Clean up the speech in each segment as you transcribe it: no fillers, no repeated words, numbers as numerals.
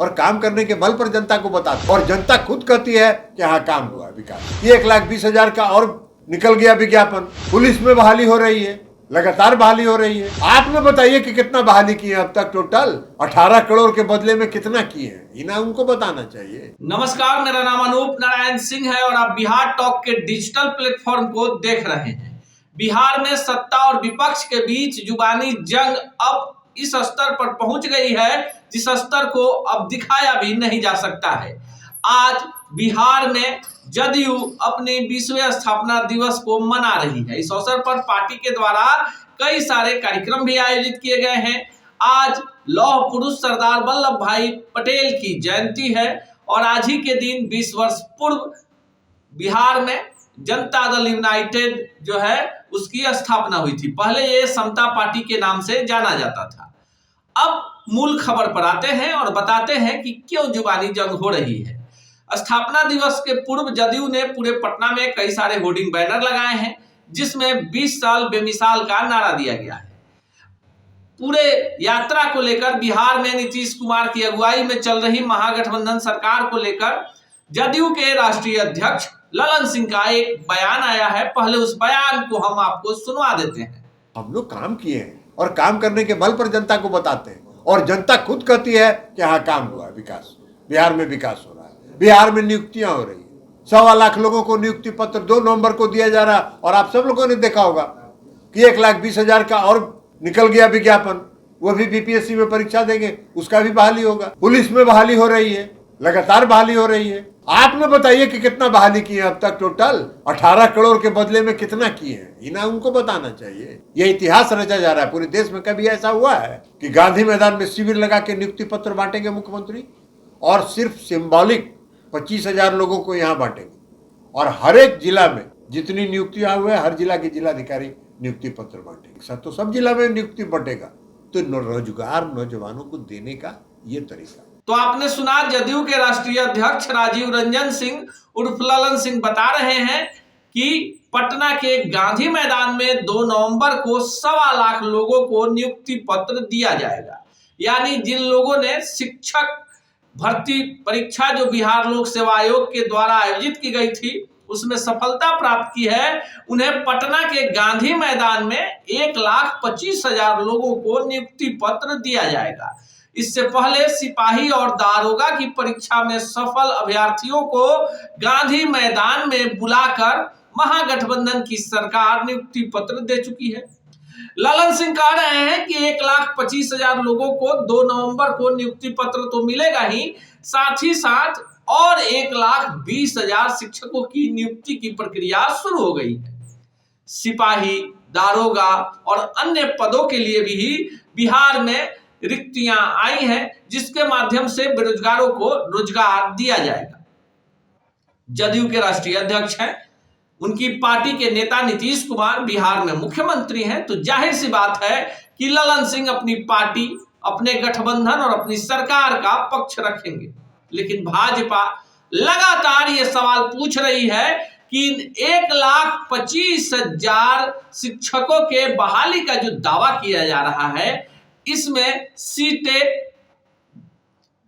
और काम करने के बल पर जनता को बताते और जनता खुद कहती है कि हाँ काम हुआ विकास। 1,20,000 का और निकल गया विज्ञापन। पुलिस में बहाली हो रही है, लगातार बहाली हो रही है। आपने बताइए कि कितना बहाली किए अब तक? टोटल 18 करोड़ के बदले में कितना किए हैं, इन्हें उनको बताना चाहिए। नमस्कार, मेरा नाम अनूप नारायण सिंह है और आप बिहार टॉक के डिजिटल प्लेटफॉर्म को देख रहे हैं। बिहार में सत्ता और विपक्ष के बीच जुबानी जंग अब इस स्तर पर पहुंच गई है जिस स्तर को अब दिखाया भी नहीं जा सकता है। आज बिहार में जदयू अपने 20वें स्थापना दिवस को मना रही है। इस अवसर पर पार्टी के द्वारा कई सारे कार्यक्रम भी आयोजित किए गए हैं। आज लौह पुरुष सरदार वल्लभ भाई पटेल की जयंती है और आज ही के दिन 20 वर्ष पूर्व बिहार में जनता दल यूनाइटेड जो है उसकी स्थापना हुई थी। पहले ये समता पार्टी के नाम से जाना जाता था। अब मूल खबर पर आते हैं और बताते हैं कि क्यों जुबानी जंग हो रही है। स्थापना दिवस के पूर्व जदयू ने पूरे पटना में कई सारे होर्डिंग बैनर लगाए हैं जिसमें 20 साल बेमिसाल का नारा दिया गया है। पूरे यात्रा को लेकर बिहार में नीतीश कुमार की अगुवाई में चल रही महागठबंधन सरकार को लेकर जदयू के राष्ट्रीय अध्यक्ष ललन सिंह का एक बयान आया है। पहले उस बयान को हम आपको सुनवा देते हैं। हम लोग काम किए हैं और काम करने के बल पर जनता को बताते हैं और जनता खुद कहती है कि हाँ काम हुआ विकास। बिहार में विकास हो रहा है, बिहार में नियुक्तियां हो रही है। 1.25 लाख लोगों को नियुक्ति पत्र 2 नवंबर को दिया जा रहा है और आप सब लोगों ने देखा होगा कि 1,20,000 का और निकल गया विज्ञापन। वो भी बीपीएससी में परीक्षा देंगे, उसका भी बहाली होगा। पुलिस में बहाली हो रही है, लगातार बहाली हो रही है। आपने बताइए कि कितना बहाली किए अब तक? टोटल 18 करोड़ के बदले में कितना किए हैं, इन्हें उनको बताना चाहिए। यह इतिहास रचा जा रहा है पूरे देश में। कभी ऐसा हुआ है कि गांधी मैदान में शिविर लगा के नियुक्ति पत्र बांटेंगे मुख्यमंत्री और सिर्फ सिंबॉलिक 25,000 लोगों को यहाँ बांटेंगे और हर एक जिला में जितनी नियुक्तियां हुए हर जिला के जिलाधिकारी नियुक्ति पत्र बांटेंगे। तो सब जिला में नियुक्ति बंटेगा तो रोजगार नौजवानों को देने का ये तरीका। तो आपने सुना, जदयू के राष्ट्रीय अध्यक्ष राजीव रंजन सिंह उर्फ ललन सिंह बता रहे हैं कि पटना के गांधी मैदान में 2 नवंबर को 1.25 लाख लोगों को नियुक्ति पत्र दिया जाएगा। यानी जिन लोगों ने शिक्षक भर्ती परीक्षा जो बिहार लोक सेवा आयोग के द्वारा आयोजित की गई थी उसमें सफलता प्राप्त की है, उन्हें पटना के गांधी मैदान में 1,25,000 लोगों को नियुक्ति पत्र दिया जाएगा। इससे पहले सिपाही और दारोगा की परीक्षा में सफल अभ्यर्थियों को गांधी मैदान में बुलाकर महागठबंधन की सरकार नियुक्ति पत्र दे चुकी है। ललन सिंह कह रहे हैं कि 1,25,000 लोगों को 2 नवंबर को नियुक्ति पत्र तो मिलेगा ही, साथ ही साथ और 1,20,000 शिक्षकों की नियुक्ति की प्रक्रिया शुरू हो गई है। सिपाही, दारोगा और अन्य पदों के लिए भी बिहार में रिक्तियां आई हैं जिसके माध्यम से बेरोजगारों को रोजगार दिया जाएगा। जदयू के राष्ट्रीय अध्यक्ष हैं, उनकी पार्टी के नेता नीतीश कुमार बिहार में मुख्यमंत्री हैं, तो जाहिर सी बात है कि ललन सिंह अपनी पार्टी, अपने गठबंधन और अपनी सरकार का पक्ष रखेंगे। लेकिन भाजपा लगातार ये सवाल पूछ रही है कि 1,25,000 शिक्षकों के बहाली का जो दावा किया जा रहा है इसमें सीटें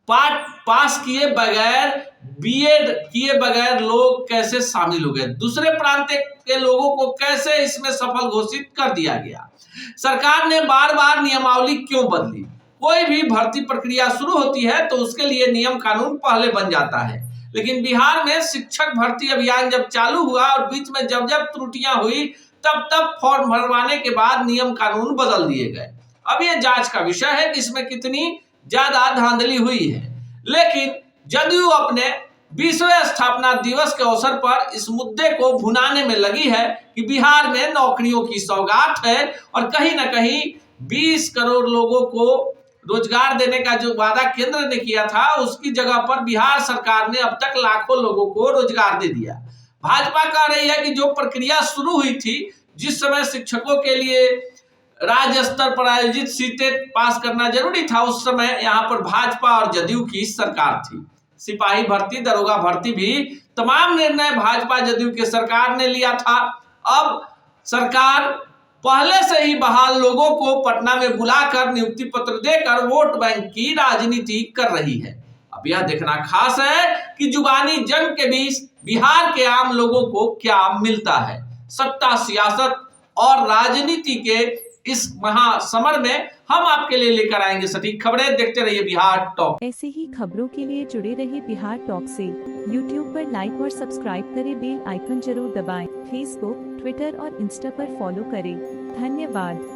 पास किए बगैर, बीएड किए बगैर लोग कैसे शामिल हो गए, दूसरे प्रांत के लोगों को कैसे इसमें सफल घोषित कर दिया गया। सरकार ने बार बार नियमावली क्यों बदली? कोई भी भर्ती प्रक्रिया शुरू होती है तो उसके लिए नियम कानून पहले बन जाता है, लेकिन बिहार में शिक्षक भर्ती अभियान जब चालू हुआ और बीच में जब त्रुटियां हुई तब फॉर्म भरवाने के बाद नियम कानून बदल दिए गए। अब यह जांच का विषय है कि इसमें कितनी ज्यादा धांधली हुई है। लेकिन जदयू अपने 20वें स्थापना दिवस के अवसर पर इस मुद्दे को भुनाने में लगी है कि बिहार में नौकरियों की सौगात है और कहीं ना कहीं 20 करोड़ लोगों को रोजगार देने का जो वादा केंद्र ने किया था उसकी जगह पर बिहार सरकार ने अब तक लाखों लोगों को रोजगार दे दिया। भाजपा कह रही है कि जो प्रक्रिया शुरू हुई थी, जिस समय शिक्षकों के लिए राज्य स्तर पर आयोजित सीटें पास करना जरूरी था, उस समय यहाँ पर भाजपा और जदयू की सरकार थी। सिपाही भर्ती, दरोगा भर्ती भी तमाम निर्णय भाजपा जदयू के सरकार ने लिया था। अब सरकार पहले से ही बहाल लोगों को पटना में बुलाकर नियुक्ति पत्र देकर वोट बैंक की राजनीति कर रही है। अब यह देखना खास है कि जुबानी जंग के बीच बिहार के आम लोगों को क्या मिलता है। सत्ता, सियासत और राजनीति के इस महासमर में हम आपके लिए लेकर आएंगे सटीक खबरें। देखते रहिए बिहार टॉक। ऐसे ही खबरों के लिए जुड़े रहिए बिहार टॉक से। यूट्यूब पर लाइक और सब्सक्राइब करें, बेल आइकन जरूर दबाएं। फेसबुक, ट्विटर और इंस्टा पर फॉलो करें। धन्यवाद।